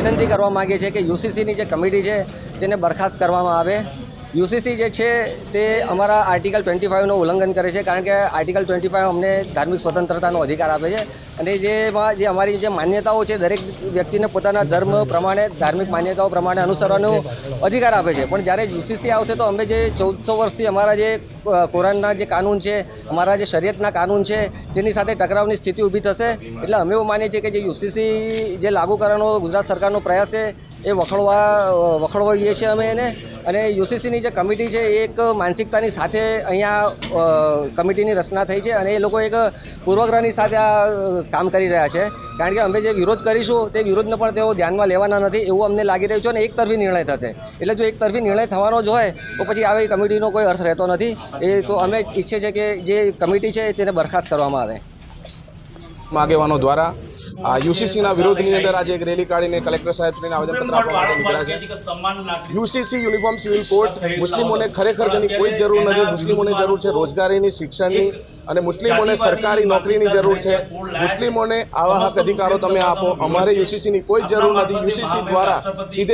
વિનંતી કરવા માગીએ છીએ કે યુસીસીની જે કમિટી છે તેને બરખાસ્ત કરવામાં આવે। યુસીસી જે છે તે અમારા આર્ટિકલ 25નું ઉલ્લંઘન કરે છે, કારણ કે આર્ટિકલ 25 અમને ધાર્મિક સ્વતંત્રતાનો અધિકાર આપે છે અને જેમાં જે અમારી જે માન્યતાઓ છે દરેક વ્યક્તિને પોતાના ધર્મ પ્રમાણે ધાર્મિક માન્યતાઓ પ્રમાણે અનુસરવાનો અધિકાર આપે છે। પણ જ્યારે યુસીસી આવશે તો અમે જે 1400 વર્ષથી અમારા જે કોરાનના જે કાનૂન છે, અમારા જે શરિયતના કાનૂન છે તેની સાથે ટકરાવની સ્થિતિ ઊભી થશે। એટલે અમે એવું માનીએ છીએ કે જે યુસીસી જે લાગુ કરવાનો ગુજરાત સરકારનો પ્રયાસ છે એ વખોડવાઈએ છીએ અમે એને। અને યુસીસીની જે કમિટી છે એ એક માનસિકતાની સાથે અહીંયા કમિટીની રચના થઈ છે અને એ લોકો એક પૂર્વગ્રહની સાથે આ કામ કરી રહ્યા છે, કારણ કે અમે જે વિરોધ કરીશું તે વિરોધને પણ તેઓ ધ્યાનમાં લેવાના નથી એવું અમને લાગી રહ્યું છે અને એકતરફી નિર્ણય થશે। એટલે જો એકતરફી નિર્ણય થવાનો જ હોય તો પછી આવી કમિટીનો કોઈ અર્થ રહેતો નથી। એ તો અમે ઈચ્છીએ છીએ કે જે કમિટી છે તેને બરખાસ્ત કરવામાં આવે। આગેવાનો દ્વારા યુસીસીના વિરોધની અંદર આજે એક રેલી કાઢીને કલેક્ટર સાહેબશ્રીને આવેદનપત્ર આપવા માટે નીકળ્યા છે। યુસીસી યુનિફોર્મ સિવિલ કોડ મુસ્લિમોને ખરેખર તેની કોઈ જરૂર નથી। મુસ્લિમોને જરૂર છે રોજગારીની, શિક્ષણની અને મુસ્લિમોને સરકારી નોકરીની જરૂર છે। મુસ્લિમોને આવા હક અધિકારો તમે આપો, અમારે યુસીસીની કોઈ જરૂર નથી। યુસીસી દ્વારા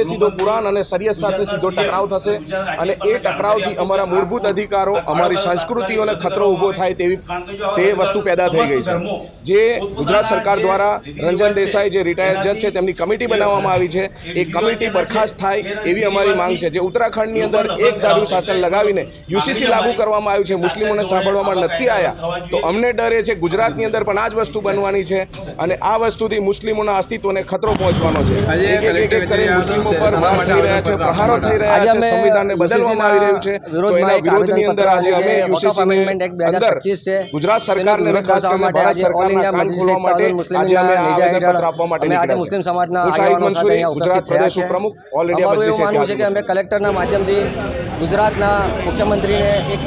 સીધો કુરાન અને શરિયત સાથે સીધો ટકરાવ થશે અને એ ટકરાવથી અમારા મૂળભૂત અધિકારો, અમારી સંસ્કૃતિઓને ખતરો ઊભો થાય તેવી તે વસ્તુ પેદા થઈ ગઈ છે। જે ગુજરાત સરકાર દ્વારા રંજન દેસાઈ જે રિટાયર્ડ જજ છે તેમની કમિટી બનાવવામાં આવી છે, એ કમિટી બરખાસ્ત થાય એવી અમારી માંગ છે। જે ઉત્તરાખંડની અંદર એક ધાર્યું શાસન લગાવીને યુસીસી લાગુ કરવામાં આવ્યું છે, મુસ્લિમોને સાંભળવામાં નથી આવ્યા, તો અમને ડર એ છે ગુજરાતની અંદર પણ આ જ વસ્તુ બનવાની છે અને આ વસ્તુથી મુસ્લિમોના અસ્તિત્વને ખતરો પહોંચવાનો છે। એક કરીને મુસ્લિમો પર વાર થઈ રહ્યા છે, પ્રહારો થઈ રહ્યા છે, સંવિધાનને બદલવામાં આવી રહ્યું છે। તો એના વિરોધની અંદર આજે અમે યુસીસીની અંદર ગુજરાત સરકારને ખાસ કરીને ભારત સરકારના કાન ખોલવા માટે આજે અમે આવેદનપત્ર આપવા માટે નીકળ્યા છે। મુસ્લિમ સમાજના હું શાહિદ મંસૂરી, ગુજરાત પ્રદેશ ઉપપ્રમુખ, ઓલ ઇન્ડિયા મજલિસ માનવું છે કે અમે કલેક્ટરના માધ્યમથી ગુજરાતના મુખ્યમંત્રીને એક